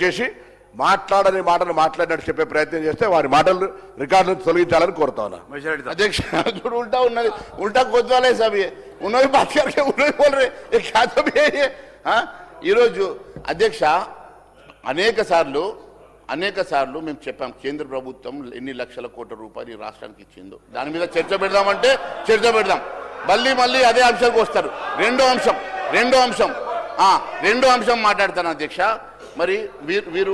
చేసి మాట్లాడని మాటలు మాట్లాడినట్టు చెప్పే ప్రయత్నం చేస్తే వారి మాటలు రికార్డులు తొలగించాలని కోరుతా ఉన్నా अध्यक्ष जो उल्टा उल्टा कोतवाल है सब ये उन्होंने बात करके उन्होंने बोल रहे ये क्या तो भी है ये हाँ ఈరోజు అధ్యక్ష అనేక సార్లు మేము చెప్పాం కేంద్ర ప్రభుత్వం ఎన్ని లక్షల కోట్ల రూపాయలు రాష్ట్రానికి ఇచ్చిందో దాని మీద చర్చ పెడదామంటే చర్చ పెడదాం మళ్ళీ అదే అంశానికి వస్తారు రెండో అంశం మాట్లాడతాను అధ్యక్ష మరి వీరు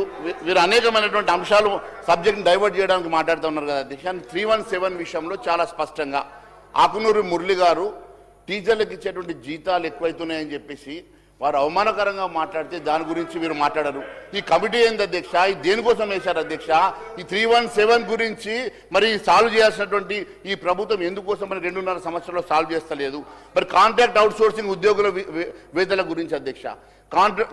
అనేకమైనటువంటి అంశాలు సబ్జెక్ట్ని డైవర్ట్ చేయడానికి మాట్లాడుతూ ఉన్నారు కదా అధ్యక్ష 317 విషయంలో చాలా స్పష్టంగా ఆకునూరి మురళి గారు టీచర్లకు ఇచ్చేటువంటి జీతాలు ఎక్కువైతున్నాయని చెప్పేసి వారు అవమానకరంగా మాట్లాడితే దాని గురించి వీరు మాట్లాడరు ఈ కమిటీ ఏంది అధ్యక్ష ఇది దేనికోసం వేశారు అధ్యక్ష ఈ 317 గురించి మరి సాల్వ్ చేయాల్సినటువంటి ఈ ప్రభుత్వం ఎందుకోసం మరి 2.5 సంవత్సరాల్లో సాల్వ్ చేస్తలేదు మరి కాంట్రాక్ట్ అవుట్ సోర్సింగ్ ఉద్యోగుల వేతల గురించి అధ్యక్ష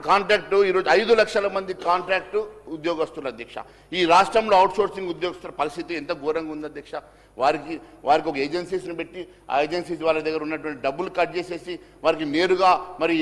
కాంట్రాక్టు ఈరోజు 5 లక్షల మంది కాంట్రాక్టు ఉద్యోగస్తులు అధ్యక్ష ఈ రాష్ట్రంలో అవుట్ సోర్సింగ్ ఉద్యోగస్తుల పరిస్థితి ఎంత ఘోరంగా ఉంది అధ్యక్ష వారికి ఒక ఏజెన్సీస్ని పెట్టి ఆ ఏజెన్సీస్ వాళ్ళ దగ్గర ఉన్నటువంటి డబ్బులు కట్ చేసేసి వారికి నేరుగా మరి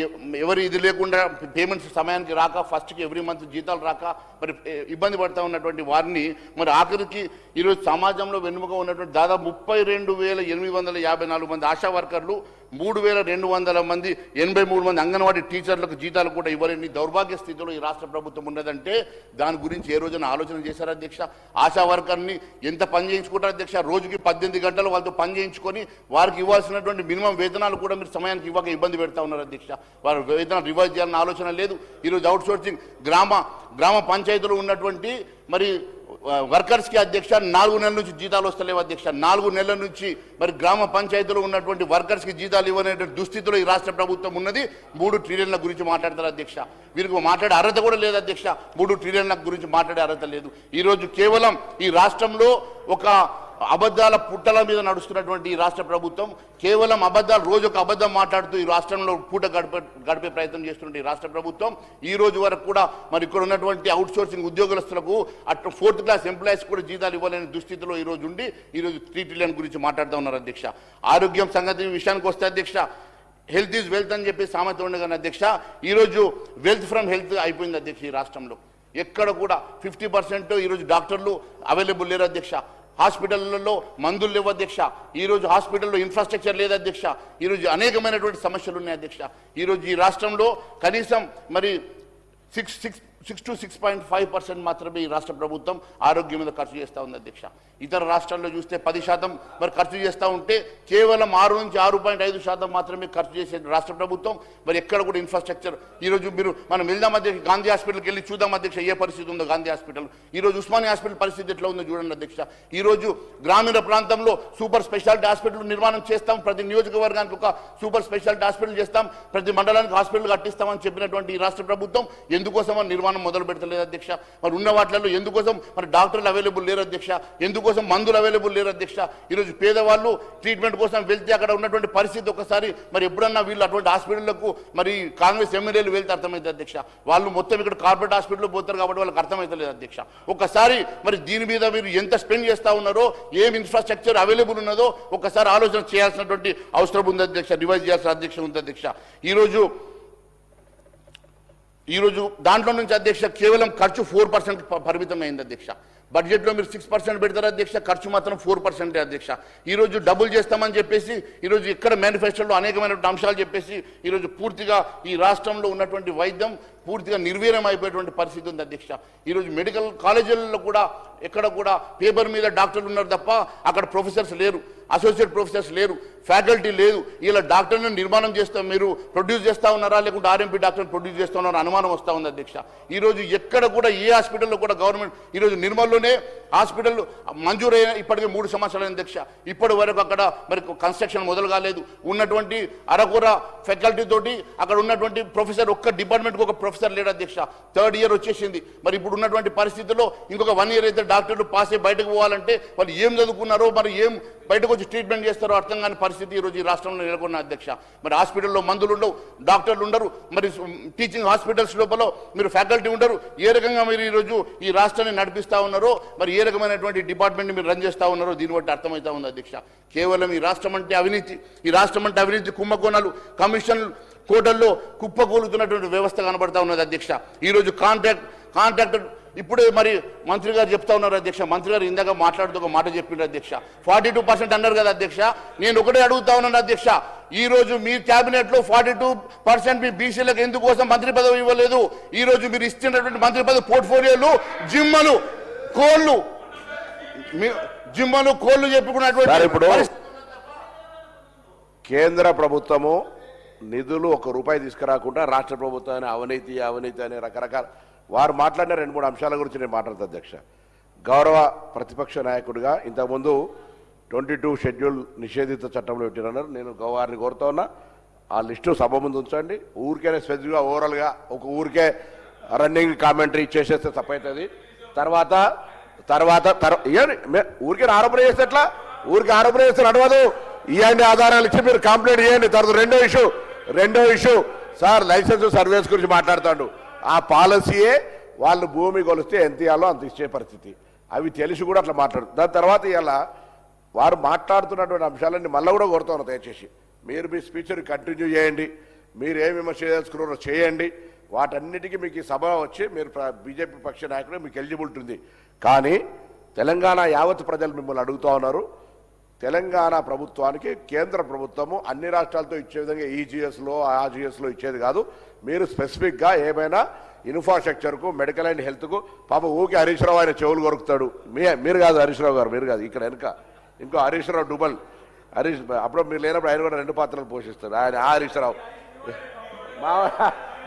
ఎవరి ఇది లేకుండా పేమెంట్స్ సమయానికి రాక ఫస్ట్కి ఎవ్రీ మంత్ జీతాలు రాక మరి ఇబ్బంది పడుతూ ఉన్నటువంటి వారిని మరి ఆఖరికి ఈరోజు సమాజంలో వెన్నుముగా ఉన్నటువంటి దాదాపు 32,854 మంది ఆశా వర్కర్లు 3,200 మంది 83 మంది అంగన్వాడీ టీచర్లకు జీతాలు కూడా ఇవ్వలేని దౌర్భాగ్య స్థితిలో ఈ రాష్ట్ర ప్రభుత్వం ఉన్నదంటే దాని గురించి ఏ రోజున ఆలోచన చేశారు అధ్యక్ష ఆశా వర్కర్ని ఎంత పని చేయించుకుంటారు అధ్యక్ష రోజుకి 18 గంటలు వాళ్ళతో పని చేయించుకొని వారికి ఇవ్వాల్సినటువంటి మినిమం వేతనాలు కూడా మీరు సమయానికి ఇవ్వక ఇబ్బంది పెడతా ఉన్నారు అధ్యక్ష వారి వేతనాలు రివైజ్ చేయాలన్న ఆలోచన లేదు ఈరోజు అవుట్ సోర్సింగ్ గ్రామ పంచాయతీలో ఉన్నటువంటి మరి వర్కర్స్కి అధ్యక్ష 4 నెలల నుంచి జీతాలు వస్తలేవు అధ్యక్ష 4 నెలల నుంచి మరి గ్రామ పంచాయతీలో ఉన్నటువంటి వర్కర్స్కి జీతాలు ఇవ్వనేటువంటి దుస్థితిలో ఈ రాష్ట్ర ప్రభుత్వం ఉన్నది 3 ట్రిలియన్ల గురించి మాట్లాడతారు అధ్యక్ష వీరికి మాట్లాడే అర్హత కూడా లేదు అధ్యక్ష 3 ట్రిలియన్ల గురించి మాట్లాడే అర్హత లేదు ఈరోజు కేవలం ఈ రాష్ట్రంలో ఒక అబద్ధాల పుట్టల మీద నడుస్తున్నటువంటి ఈ రాష్ట్ర ప్రభుత్వం కేవలం అబద్ధాలు రోజు ఒక అబద్ధం మాట్లాడుతూ ఈ రాష్ట్రంలో పూట గడిపే ప్రయత్నం చేస్తున్న ఈ రాష్ట్ర ప్రభుత్వం ఈ రోజు వరకు కూడా మరి ఇక్కడ ఉన్నటువంటి అవుట్ సోర్సింగ్ ఉద్యోగస్తులకు అటు 4th క్లాస్ ఎంప్లాయీస్ కూడా జీతాలు ఇవ్వలేని దుస్థితిలో ఈరోజు ఉండి ఈరోజు 3 ట్రిలియన్ గురించి మాట్లాడుతూ ఉన్నారు అధ్యక్ష ఆరోగ్యం సంగతి విషయానికి వస్తే అధ్యక్ష హెల్త్ ఈజ్ వెల్త్ అని చెప్పి సామెత ఉండగానే అధ్యక్ష ఈరోజు వెల్త్ ఫ్రమ్ హెల్త్ అయిపోయింది అధ్యక్ష ఈ రాష్ట్రంలో ఎక్కడ కూడా 50% ఈరోజు డాక్టర్లు అవైలబుల్ లేరు అధ్యక్ష హాస్పిటళ్లలో మందులు లేవు అధ్యక్ష ఈరోజు హాస్పిటల్లో ఇన్ఫ్రాస్ట్రక్చర్ లేదు అధ్యక్ష ఈరోజు అనేకమైనటువంటి సమస్యలు ఉన్నాయి అధ్యక్ష ఈరోజు ఈ రాష్ట్రంలో కనీసం మరి 6 to 6.5% మాత్రమే ఈ రాష్ట్ర ప్రభుత్వం ఆరోగ్యం మీద ఖర్చు చేస్తూ ఉంది అధ్యక్ష ఇతర రాష్ట్రాల్లో చూస్తే 10% మరి ఖర్చు చేస్తూ ఉంటే కేవలం 6 నుంచి 6.5% మాత్రమే ఖర్చు చేసే రాష్ట్ర ప్రభుత్వం మరి ఎక్కడ కూడా ఇన్ఫ్రాస్ట్రక్చర్ ఈరోజు మనం వెళ్దాం అధ్యక్ష గాంధీ హాస్పిటల్కి వెళ్ళి చూద్దాం అధ్యక్ష ఏ పరిస్థితి ఉందో గాంధీ హాస్పిటల్ ఈరోజు ఉస్మానియా హాస్పిటల్ పరిస్థితి ఎట్లా ఉందో చూడండి అధ్యక్ష ఈరోజు గ్రామీణ ప్రాంతంలో సూపర్ స్పెషాలిటీ హాస్పిటల్ నిర్మాణం చేస్తాం ప్రతి నియోజకవర్గానికి ఒక సూపర్ స్పెషాలిటీ హాస్పిటల్ చేస్తాం ప్రతి మండలానికి హాస్పిటల్ కట్టిస్తామని చెప్పినటువంటి ఈ రాష్ట్ర ప్రభుత్వం ఎందుకోసం నిర్మాణం మొదలు పెడతలేదు అధ్యక్ష మరి ఉన్న వాటిలో ఎందుకోసం మరి డాక్టర్లు అవైలబుల్ లేరు అధ్యక్ష ఎందుకోసం మందులు అవైలబుల్ లేరు అధ్యక్ష ఈరోజు పేదవాళ్ళు ట్రీట్మెంట్ కోసం వెళ్తే అక్కడ ఉన్నటువంటి పరిస్థితి ఒకసారి మరి ఎప్పుడన్నా వీళ్ళు అటువంటి హాస్పిటళ్లకు మరి కాంగ్రెస్ ఎమ్మెల్యేలు వెళ్తే అర్థమైంది అధ్యక్ష వాళ్ళు మొత్తం ఇక్కడ కార్పొరేట్ హాస్పిటల్లో పోతారు కాబట్టి వాళ్ళకి అర్థమవుతలేదు అధ్యక్ష ఒకసారి మరి దీని మీద మీరు ఎంత స్పెండ్ చేస్తా ఉన్నారో ఏం ఇన్ఫ్రాస్ట్రక్చర్ అవైలబుల్ ఉన్నదో ఒకసారి ఆలోచన చేయాల్సినటువంటి అవసరం ఉంది అధ్యక్ష రివైజ్ చేయాల్సిన అధ్యక్ష ఉంది అధ్యక్ష ఈరోజు దాంట్లో నుంచి అధ్యక్ష కేవలం ఖర్చు 4% పరిమితమైంది అధ్యక్ష బడ్జెట్లో మీరు 6% పెడతారు అధ్యక్ష ఖర్చు మాత్రం 4% అధ్యక్ష ఈరోజు డబుల్ చేస్తామని చెప్పేసి ఈరోజు ఇక్కడ మేనిఫెస్టోలో అనేకమైనటువంటి అంశాలు చెప్పేసి ఈరోజు పూర్తిగా ఈ రాష్ట్రంలో ఉన్నటువంటి వైద్యం పూర్తిగా నిర్వీర్యం అయిపోయేటువంటి పరిస్థితి ఉంది అధ్యక్ష ఈరోజు మెడికల్ కాలేజీలలో కూడా ఎక్కడ కూడా పేపర్ మీద డాక్టర్లు ఉన్నారు తప్ప అక్కడ ప్రొఫెసర్స్ లేరు అసోసియేట్ ప్రొఫెసర్స్ లేరు ఫ్యాకల్టీ లేదు ఇలా డాక్టర్ని నిర్మాణం చేస్తాం మీరు ప్రొడ్యూస్ చేస్తూ ఉన్నారా లేకుంటే ఆర్ఎంపీ డాక్టర్ని ప్రొడ్యూస్ చేస్తూ ఉన్నారా అనుమానం వస్తూ ఉంది అధ్యక్ష ఈరోజు ఎక్కడ కూడా ఏ హాస్పిటల్లో కూడా గవర్నమెంట్ ఈరోజు నిర్మల్లోనే హాస్పిటల్ మంజూరైన ఇప్పటికే 3 సంవత్సరాల అధ్యక్ష ఇప్పటి వరకు అక్కడ మరి కన్స్ట్రక్షన్ మొదలు కాలేదు ఉన్నటువంటి అరకొర ఫ్యాకల్టీ తోటి అక్కడ ఉన్నటువంటి ప్రొఫెసర్ ఒక్క డిపార్ట్మెంట్కి ఒక ప్రొఫెసర్ లేడు అధ్యక్ష 3rd ఇయర్ వచ్చేసింది మరి ఇప్పుడు ఉన్నటువంటి పరిస్థితుల్లో ఇంకొక 1 ఇయర్ అయితే డాక్టర్లు పాస్ అయ్యి బయటకు పోవాలంటే వాళ్ళు ఏం చదువుకున్నారో మరి ఏం బయటకు వచ్చి ట్రీట్మెంట్ చేస్తారో అర్థం కాని పరిస్థితి ఈరోజు ఈ రాష్ట్రంలో నెలకొన్న అధ్యక్ష మరి హాస్పిటల్లో మందులు ఉండవు డాక్టర్లు ఉండరు మరి టీచింగ్ హాస్పిటల్స్ లోపల మీరు ఫ్యాకల్టీ ఉండరు ఏ రకంగా మీరు ఈరోజు ఈ రాష్ట్రాన్ని నడిపిస్తూ ఉన్నారో మరి ఏ రకమైనటువంటి డిపార్ట్మెంట్ని మీరు రన్ చేస్తూ ఉన్నారో దీన్ని బట్టి అర్థమవుతా ఉంది అధ్యక్ష కేవలం ఈ రాష్ట్రం అంటే అవినీతి కుంభకోణాలు కమిషన్లు కోటల్లో కుప్పకూలుతున్నటువంటి వ్యవస్థ కనబడతా ఉన్నది అధ్యక్ష ఈరోజు కాంట్రాక్టర్ ఇప్పుడే మరి మంత్రి గారు చెప్తా ఉన్నారు అధ్యక్ష. మంత్రి గారు ఇందాక మాట్లాడుతూ ఒక మాట చెప్పిండ్రు అధ్యక్ష. 42% అన్నారు కదా అధ్యక్ష. నేను ఒకటే అడుగుతా ఉన్నాను అధ్యక్ష, ఈ రోజు మీ క్యాబినెట్ లో 42% మీ బీసీలకు ఎందుకోసం మంత్రి పదవి ఇవ్వలేదు? ఈ రోజు మీరు ఇస్తున్నటువంటి మంత్రి పదవి పోర్ట్ఫోలియోలు జిమ్మలు కోళ్లు చెప్పుకున్నటువంటి కేంద్ర ప్రభుత్వము నిధులు 1 రూపాయి తీసుకురాకుండా రాష్ట్ర ప్రభుత్వాన్ని అవినీతి అనే రకరకాల వారు మాట్లాడిన 2-3 అంశాల గురించి నేను మాట్లాడతా అధ్యక్ష. గౌరవ ప్రతిపక్ష నాయకుడిగా ఇంతకుముందు 22 షెడ్యూల్ నిషేధిత చట్టంలో పెట్టినన్నారు. నేను వారిని కోరుతా ఉన్నా, ఆ లిస్టు సభ ముందు ఉంచండి. ఊరికే స్పెసిఫిక్గా ఓవరాల్గా ఒక ఊరికే రన్నింగ్ కామెంటరీ ఇచ్చేసేస్తే తప్పవుతుంది. తర్వాత ఊరికే ఆరోపణ చేస్తే ఎట్లా? ఊరికి ఆరోపణ చేస్తే నడవదు. ఇవ్వండి ఆధారాలు ఇచ్చి మీరు కంప్లైంట్ చేయండి. తర్వాత రెండో ఇష్యూ సార్ లైసెన్స్ సర్వీస్ గురించి మాట్లాడుతాడు. ఆ పాలసీయే వాళ్ళు భూమి కొలిస్తే ఎంత ఇవ్వాలో అంత ఇచ్చే పరిస్థితి. అవి తెలిసి కూడా అట్లా మాట్లాడు. దాని తర్వాత ఇలా వారు మాట్లాడుతున్నటువంటి అంశాలన్నీ మళ్ళీ కూడా కోరుతాను, దయచేసి మీరు మీ స్పీచ్ని కంటిన్యూ చేయండి. మీరు ఏం విమర్శ చేసుకున్నారో చేయండి. వాటన్నిటికీ మీకు ఈ సభ వచ్చి మీరు బీజేపీ పక్ష నాయకుడు మీకు ఎలిజిబిలిటీ ఉంది. కానీ తెలంగాణ యావత్ ప్రజలు మిమ్మల్ని అడుగుతూ ఉన్నారు. తెలంగాణ ప్రభుత్వానికి కేంద్ర ప్రభుత్వము అన్ని రాష్ట్రాలతో ఇచ్చే విధంగా ఈజీఎస్లో ఆర్జీఎస్లో ఇచ్చేది కాదు. మీరు స్పెసిఫిక్గా ఏమైనా ఇన్ఫ్రాస్ట్రక్చర్కు మెడికల్ అండ్ హెల్త్కు పాప ఊకే హరీష్ రావు ఆయన చెవులు కొరుకుతాడు. మీరు కాదు హరీష్ రావు గారు, మీరు కాదు, ఇక్కడ వెనుక ఇంకో హరీష్ రావు డుబల్ హరీష్. అప్పుడు మీరు లేనప్పుడు ఆయన కూడా 2 పాత్రలు పోషిస్తారు. ఆయన హరీష్ రావు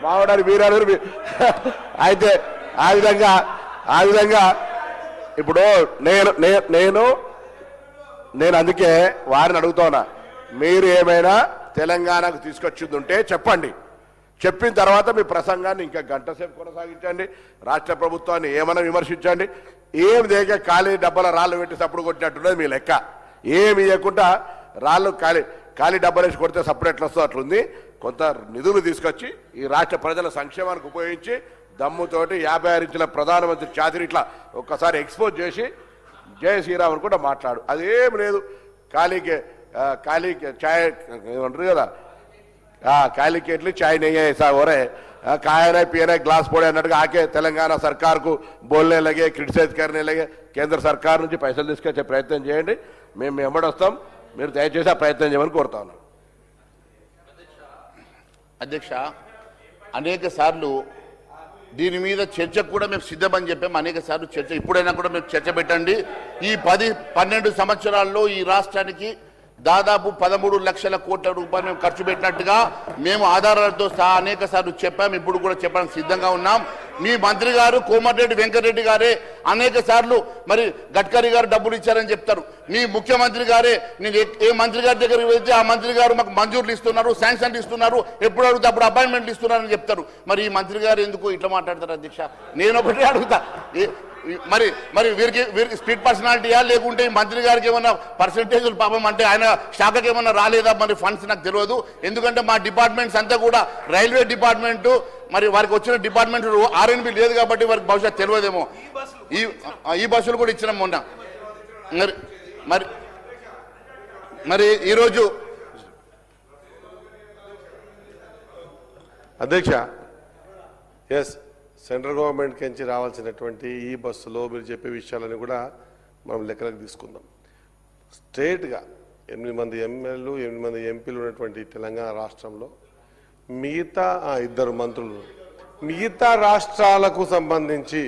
మావాడారు మీరాడు. అయితే ఆ విధంగా ఇప్పుడు నేను అందుకే వారిని అడుగుతున్నా, మీరు ఏమైనా తెలంగాణకు తీసుకొచ్చింది ఉంటే చెప్పండి. చెప్పిన తర్వాత మీ ప్రసంగాన్ని ఇంకా గంట సేపు కొనసాగించండి. రాష్ట్ర ప్రభుత్వాన్ని ఏమైనా విమర్శించండి. ఏమి దేక ఖాళీ డబ్బాల రాళ్ళు పెట్టి సప్పుడు కొట్టినట్టున్నది మీ లెక్క. ఏమి ఇవ్వకుండా రాళ్ళు ఖాళీ డబ్బాలు వేసి కొడితే సప్పుడు ఎట్లా వస్తుందో అట్లుంది. కొంత నిధులు తీసుకొచ్చి ఈ రాష్ట్ర ప్రజల సంక్షేమానికి ఉపయోగించి దమ్ముతోటి 56 ఇంచుల ప్రధానమంత్రి చాతిరి ఇట్లా ఒక్కసారి ఎక్స్పోజ్ చేసి జై శ్రీరామ్ అని కూడా మాట్లాడు. అదేం లేదు. ఖాళీకి ఛాయ్ ఏమంటారు కదా, ఖాళీ కేట్లి ఛాయ్ నెయ్యి ऐसा हो रहा है, खाया पिया ग्लास पोड़े అన్నట్టుగా ఆకే తెలంగాణ సర్కార్కు బోల్నే లగే, క్రిటిసైజ్ करने लगे. కేంద్ర సర్కార్ నుంచి పైసలు తీసుకొచ్చే ప్రయత్నం చేయండి. మేము వెంబడి వస్తాం. మీరు దయచేసి ఆ ప్రయత్నం చేయమని కోరుతా ఉన్నాం. అధ్యక్ష, అనేక సార్లు దీని మీద చర్చకు కూడా మేము సిద్ధమని చెప్పాము. అనేక సార్లు చర్చ, ఇప్పుడైనా కూడా మేము చర్చ పెట్టండి. ఈ 10-12 సంవత్సరాల్లో ఈ రాష్ట్రానికి దాదాపు 13 లక్షల కోట్ల రూపాయలు మేము ఖర్చు పెట్టినట్టుగా మేము ఆధారాలతో సహా అనేక సార్లు చెప్పాము. ఇప్పుడు కూడా చెప్పడానికి సిద్ధంగా ఉన్నాం. మీ మంత్రి గారు కోమటిరెడ్డి వెంకటరెడ్డి గారే అనేక సార్లు మరి గడ్కరీ గారు డబ్బులు ఇచ్చారని చెప్తారు. మీ ముఖ్యమంత్రి గారే, నేను ఏ మంత్రి గారి దగ్గరికి వెళ్తే ఆ మంత్రి గారు మాకు మంజూర్లు ఇస్తున్నారు, శాంక్షన్లు ఇస్తున్నారు, ఎప్పుడు అడుగుతా అప్పుడు అపాయింట్మెంట్లు ఇస్తున్నారని చెప్తారు. మరి ఈ మంత్రి గారు ఎందుకు ఇట్లా మాట్లాడతారు అధ్యక్ష? నేను ఒకటే అడుగుతా, మరి వీరికి స్పీడ్ పర్సనాలిటీయా లేకుంటే ఈ మంత్రి గారికి ఏమన్నా పర్సంటేజ్లు పాపం అంటే ఆయన శాఖకి ఏమన్నా రాలేదా మరి ఫండ్స్? నాకు తెలియదు. ఎందుకంటే మా డిపార్ట్మెంట్స్ అంతా కూడా రైల్వే డిపార్ట్మెంటు, మరి వారికి వచ్చిన డిపార్ట్మెంట్ ఆర్ఎన్బి లేదు కాబట్టి వారికి భవిష్యత్తు తెలియదేమో. ఈ బస్సులు కూడా ఇచ్చినాం మొన్న. మరి ఈరోజు అధ్యక్ష, ఎస్, సెంట్రల్ గవర్నమెంట్కి నుంచి రావాల్సినటువంటి ఈ బస్సులో మీరు చెప్పే విషయాలని కూడా మనం లెక్కలకు తీసుకుందాం. స్ట్రేట్గా 8 మంది ఎమ్మెల్యేలు 8 మంది ఎంపీలు ఉన్నటువంటి తెలంగాణ రాష్ట్రంలో మిగతా 2 మంత్రులు మిగతా రాష్ట్రాలకు సంబంధించి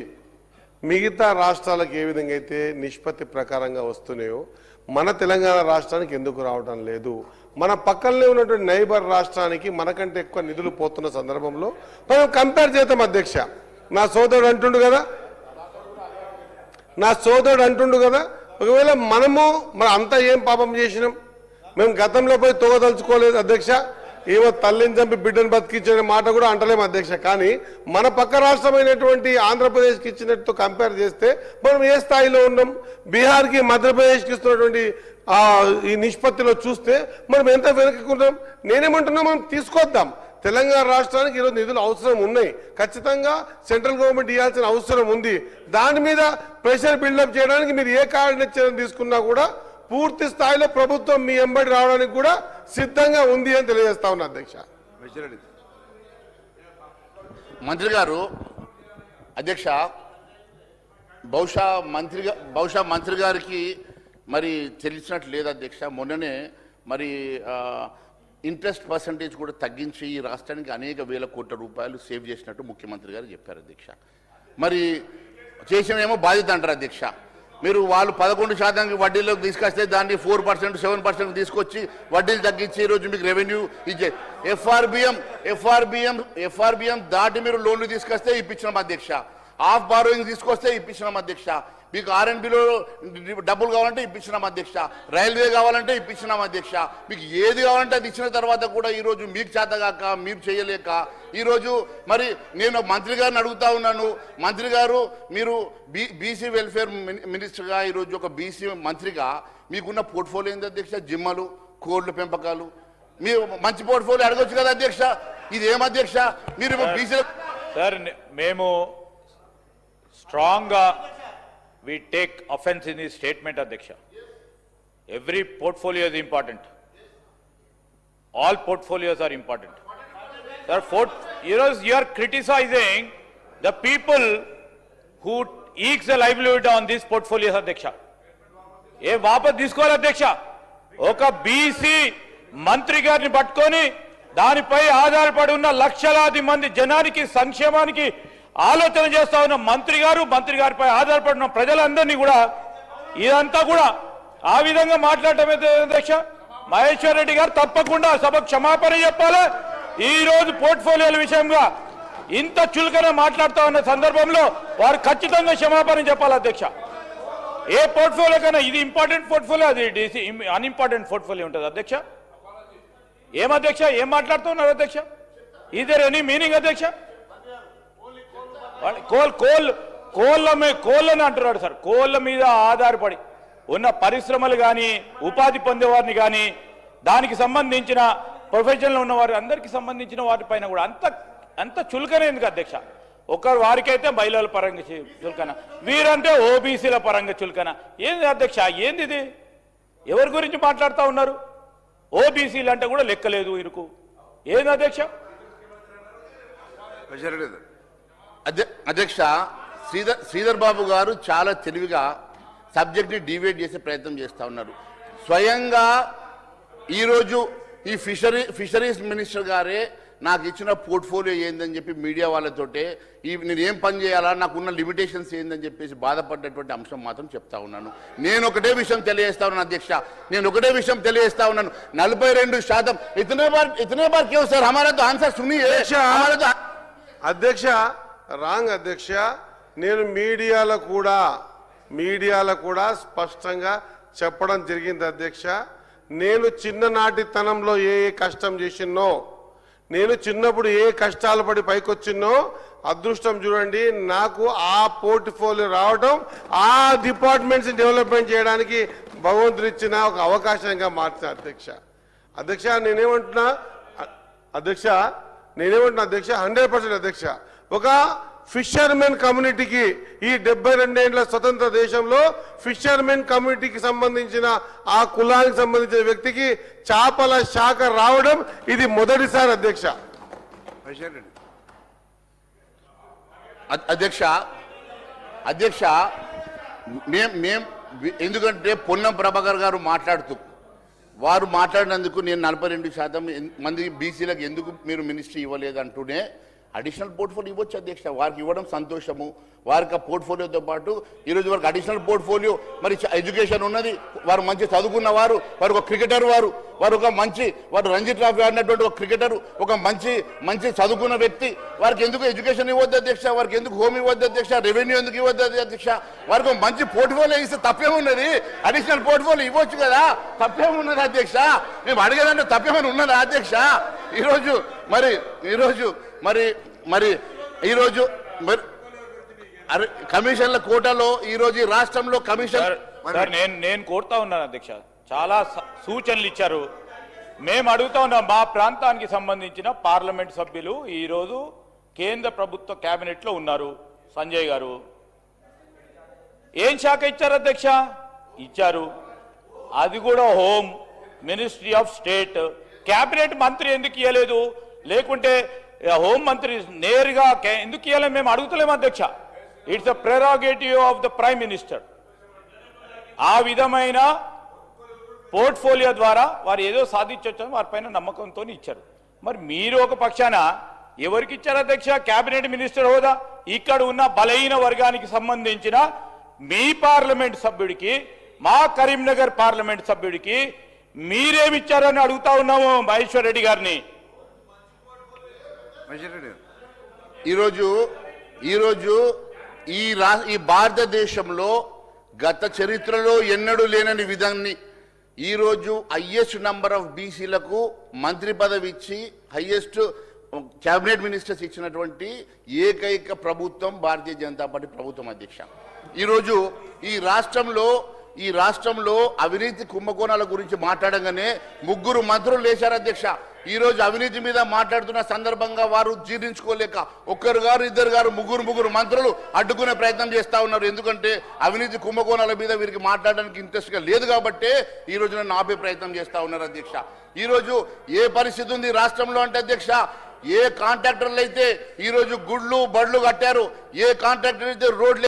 మిగతా రాష్ట్రాలకు ఏ విధంగా అయితే నిష్పత్తి ప్రకారంగా వస్తున్నాయో మన తెలంగాణ రాష్ట్రానికి ఎందుకు రావడం లేదు? మన పక్కనే ఉన్నటువంటి నైబర్ రాష్ట్రానికి మనకంటే ఎక్కువ నిధులు పోతున్న సందర్భంలో మనం కంపేర్ చేద్దాం. అధ్యక్ష, నా సోదరుడు అంటుండు కదా, ఒకవేళ మనము అంతా ఏం పాపం చేసినాం? మేము గతంలో పోయి తోగదలుచుకోలేదు అధ్యక్ష. ఏమో తల్లిని చంపి బిడ్డను బతికించిన మాట కూడా అంటలేము అధ్యక్ష. కానీ మన పక్క రాష్ట్రమైనటువంటి ఆంధ్రప్రదేశ్కి ఇచ్చినట్టు కంపేర్ చేస్తే మనం ఏ స్థాయిలో ఉన్నాం? బీహార్కి మధ్యప్రదేశ్కి ఇస్తున్నటువంటి ఈ నిష్పత్తిలో చూస్తే మనం ఎంత వెనుకకున్నాం? నేనేమంటున్నా, మనం తీసుకొద్దాం. తెలంగాణ రాష్ట్రానికి ఈరోజు నిధులు అవసరం ఉన్నాయి. ఖచ్చితంగా సెంట్రల్ గవర్నమెంట్ ఇవ్వాల్సిన అవసరం ఉంది. దాని మీద ప్రెషర్ బిల్డప్ చేయడానికి మీరు ఏ కార్యాచరణ తీసుకున్నా కూడా పూర్తి స్థాయిలో ప్రభుత్వం మీ ఎంబడి రావడానికి కూడా సిద్ధంగా ఉంది అని తెలియజేస్తా ఉన్నా అధ్యక్ష. మంత్రి గారు అధ్యక్ష, బహుశా మంత్రి గారికి మరి తెలిసినట్లు లేదు అధ్యక్ష. మొన్ననే మరి ఇంట్రెస్ట్ పర్సంటేజ్ కూడా తగ్గించి ఈ రాష్ట్రానికి అనేక వేల కోట్ల రూపాయలు సేవ్ చేసినట్టు ముఖ్యమంత్రి గారు చెప్పారు అధ్యక్ష. మరి చేసినేమో బాధ్యత అంటారు అధ్యక్ష. మీరు వాళ్ళు 11% వడ్డీలోకి తీసుకొస్తే దాన్ని 4%, 7% తీసుకొచ్చి వడ్డీలు తగ్గించి ఈరోజు మీకు రెవెన్యూ ఇచ్చే ఎఫ్ఆర్బిఎం దాటి మీరు లోన్లు తీసుకొస్తే ఇప్పించినాం అధ్యక్ష. ఆఫ్ బారోయింగ్ తీసుకొస్తే ఇప్పించినాం అధ్యక్ష. మీకు ఆర్ఎండ్బిలో డబ్బులు కావాలంటే ఇప్పించినాం అధ్యక్ష. రైల్వే కావాలంటే ఇప్పించినాం అధ్యక్ష. మీకు ఏది కావాలంటే అది ఇచ్చిన తర్వాత కూడా ఈరోజు మీకు చేతగాక మీరు చేయలేక ఈరోజు మరి నేను మంత్రి గారిని అడుగుతా ఉన్నాను. మంత్రి గారు, మీరు బీసీ వెల్ఫేర్ మినిస్టర్గా ఈరోజు ఒక బీసీ మంత్రిగా మీకున్న పోర్ట్ఫోలియో ఏంది అధ్యక్ష? జిమ్మలు, కోళ్ల పెంపకాలు. మీరు మంచి పోర్ట్ఫోలియో అడగొచ్చు కదా అధ్యక్ష. ఇది ఏం అధ్యక్ష? మీరు బీసీ సార్, మేము స్ట్రాంగ్గా we take offense in his statement, Adhyaksha. Every portfolio is important. All portfolios are important. Sir, you are criticizing the people who ekes a livelihood on these portfolios, Adhyaksha. ఏ వాపస్ తీసుకోవాలి అధ్యక్ష. ఒక BC మంత్రి గారిని పట్టుకొని దానిపై ఆధారపడి ఉన్న లక్షలాది మంది జనానికి సంక్షేమానికి ఆలోచన చేస్తా ఉన్న మంత్రి గారిపై ఆధారపడిన ప్రజలందరినీ కూడా ఇదంతా కూడా ఆ విధంగా మాట్లాడటం అధ్యక్ష. మహేశ్వర్ రెడ్డి గారు తప్పకుండా సభకు క్షమాపణ చెప్పాలి. ఈ రోజు పోర్ట్ఫోలియోల విషయంగా ఇంత చులకన మాట్లాడుతూ ఉన్న సందర్భంలో వారు ఖచ్చితంగా క్షమాపణ చెప్పాలి అధ్యక్ష. ఏ పోర్ట్ఫోలియో కన్నా ఇది ఇంపార్టెంట్ పోర్ట్ఫోలియో, అది అన్ఇంపార్టెంట్ పోర్ట్ఫోలియో ఉంటుంది అధ్యక్ష. ఏం అధ్యక్ష, ఏం మాట్లాడుతున్నారు అధ్యక్ష? ఇదే ఎనీ మీనింగ్ అధ్యక్ష? కోళ్ళని అంటున్నాడు సార్. కోళ్ళ మీద ఆధారపడి ఉన్న పరిశ్రమలు కానీ ఉపాధి పొందేవారిని కానీ దానికి సంబంధించిన ప్రొఫెషన్లో ఉన్నవారు అందరికీ సంబంధించిన వాటిపైన కూడా అంత చులకన ఎందుకు అధ్యక్ష? ఒకరు వారికైతే మహిళల పరంగా చులకన, వీరంటే ఓబీసీల పరంగా చులకన. ఏంది అధ్యక్ష? ఏంది ఇది? ఎవరి గురించి మాట్లాడుతూ ఉన్నారు? ఓబీసీలు అంటే కూడా లెక్కలేదు వీరికి. ఏంది అధ్యక్ష? అధ్యక్ష, శ్రీధర్ బాబు గారు చాలా తెలివిగా సబ్జెక్ట్ని డివైడ్ చేసే ప్రయత్నం చేస్తూ ఉన్నారు. స్వయంగా ఈరోజు ఈ ఫిషరీస్ మినిస్టర్ గారే నాకు ఇచ్చిన పోర్ట్ఫోలియో ఏందని చెప్పి మీడియా వాళ్ళతోటే నేను ఏం పని చేయాలా, నాకున్న లిమిటేషన్స్ ఏందని చెప్పేసి బాధపడ్డటువంటి అంశం మాత్రం చెప్తా ఉన్నాను. నేను ఒకటే విషయం తెలియజేస్తా ఉన్నాను అధ్యక్ష. 42% ఇతనే బార్ క్యూ సార్ హమారా తో ఆన్సర్ సునియే. అధ్యక్ష, రాంగ్ అధ్యక్ష. నేను మీడియాలో కూడా స్పష్టంగా చెప్పడం జరిగింది అధ్యక్ష. నేను చిన్ననాటితనంలో ఏ కష్టం చేసినో, నేను చిన్నప్పుడు ఏ కష్టాలు పడి పైకొచ్చినో అదృష్టం చూడండి, నాకు ఆ పోర్ట్ఫోలియో రావడం, ఆ డిపార్ట్మెంట్స్ డెవలప్మెంట్ చేయడానికి భగవంతుడు ఇచ్చిన ఒక అవకాశంగా మార్చిన అధ్యక్ష. నేనేమంటున్నా అధ్యక్ష 100% అధ్యక్ష. ఒక ఫిషర్మెన్ కమ్యూనిటీకి ఈ 72 ఏళ్ల స్వతంత్ర దేశంలో ఫిషర్మెన్ కమ్యూనిటీకి సంబంధించిన ఆ కులానికి సంబంధించిన వ్యక్తికి చేపల శాఖ రావడం ఇది మొదటిసారి అధ్యక్ష. అధ్యక్ష ఎందుకంటే పొన్నం ప్రభాకర్ గారు వారు మాట్లాడినందుకు నేను 42% మంది బీసీలకు ఎందుకు మీరు మినిస్ట్రీ ఇవ్వలేదు అంటూనే అడిషనల్ పోర్ట్ఫోలియో ఇవ్వచ్చు అధ్యక్ష. వారికి ఇవ్వడం సంతోషము. వారికి ఆ పోర్ట్ఫోలియోతో పాటు ఈరోజు వారికి అడిషనల్ పోర్ట్ఫోలియో మరి ఎడ్యుకేషన్ ఉన్నది. వారు మంచి చదువుకున్న వారు ఒక క్రికెటర్, వారు రంజీ ట్రోఫీ ఆడినటువంటి ఒక క్రికెటర్, ఒక మంచి చదువుకున్న వ్యక్తి. వారికి ఎందుకు ఎడ్యుకేషన్ ఇవ్వద్దు అధ్యక్ష? వారికి ఎందుకు హోమ్ ఇవ్వద్దు అధ్యక్ష? రెవెన్యూ ఎందుకు ఇవ్వద్దు అధ్యక్ష? వారికి మంచి పోర్ట్ఫోలియో ఇస్తే తప్పేమున్నది? అడిషనల్ పోర్ట్ఫోలియో ఇవ్వచ్చు కదా, తప్పేమున్నది అధ్యక్ష? మేము అడిగేదంటే తప్పేమని ఉన్నదా అధ్యక్ష? ఈరోజు కమిషన్ల కోటాలో ఈరోజు రాష్ట్రంలో కమిషన్ నేను కోరుతా ఉన్నాను అధ్యక్ష. చాలా సూచనలు ఇచ్చారు. మేము అడుగుతా ఉన్నాం, మా ప్రాంతానికి సంబంధించిన పార్లమెంట్ సభ్యులు ఈరోజు కేంద్ర ప్రభుత్వ కేబినెట్ లో ఉన్నారు. సంజయ్ గారు ఏం శాఖ ఇచ్చారు అధ్యక్ష? ఇచ్చారు. అది కూడా home ministry of state. Cabinet మంత్రి ఎందుకు ఇవ్వలేదు? లేకుంటే హోం మంత్రి నేరుగా ఎందుకు ఇవ్వలేము? మేము అడుగుతలేము అధ్యక్ష. It's the prerogative of the prime minister. ఆ విధమైన పోర్ట్ఫోలియో ద్వారా వారు ఏదో సాధించవచ్చని వారిపైన నమ్మకంతో ఇచ్చారు. మరి మీరు ఒక పక్షాన ఎవరికి ఇచ్చారు అధ్యక్ష కేబినెట్ మినిస్టర్ హోదా? ఇక్కడ ఉన్న బలహీన వర్గానికి సంబంధించిన మీ పార్లమెంట్ సభ్యుడికి, మా కరీంనగర్ పార్లమెంట్ సభ్యుడికి మీరేమిచ్చారని అడుగుతా ఉన్నాము మహేశ్వర్ రెడ్డి గారిని. ఈరోజు ఈ భారతదేశంలో గత చరిత్రలో ఎన్నడూ లేనని విధాన్ని ఈరోజు హైయెస్ట్ నంబర్ ఆఫ్ బీసీలకు మంత్రి పదవి ఇచ్చి హైయెస్ట్ క్యాబినెట్ మినిస్టర్స్ ఇచ్చినటువంటి ఏకైక ప్రభుత్వం భారతీయ జనతా పార్టీ ప్రభుత్వం అధ్యక్ష. ఈరోజు ఈ రాష్ట్రంలో అవినీతి కుంభకోణాల గురించి మాట్లాడగానే 3 మంత్రులు లేచారు అధ్యక్ష. ఈరోజు అవినీతి మీద మాట్లాడుతున్న సందర్భంగా వారు జీర్ణించుకోలేక ఒక్కరు గారు, ఇద్దరు గారు, ముగ్గురు మంత్రులు అడ్డుకునే ప్రయత్నం చేస్తా ఉన్నారు. ఎందుకంటే అవినీతి కుంభకోణాల మీద వీరికి మాట్లాడడానికి ఇంట్రెస్ట్గా లేదు కాబట్టి ఈ రోజు నన్ను ఆపే ప్రయత్నం చేస్తా ఉన్నారు అధ్యక్ష. ఈరోజు ఏ పరిస్థితి ఉంది రాష్ట్రంలో అంటే అధ్యక్ష, ఏ కాంట్రాక్టర్లు అయితే ఈరోజు గుళ్ళు బళ్ళు కట్టారు, ఏ కాంట్రాక్టర్ అయితే రోడ్లు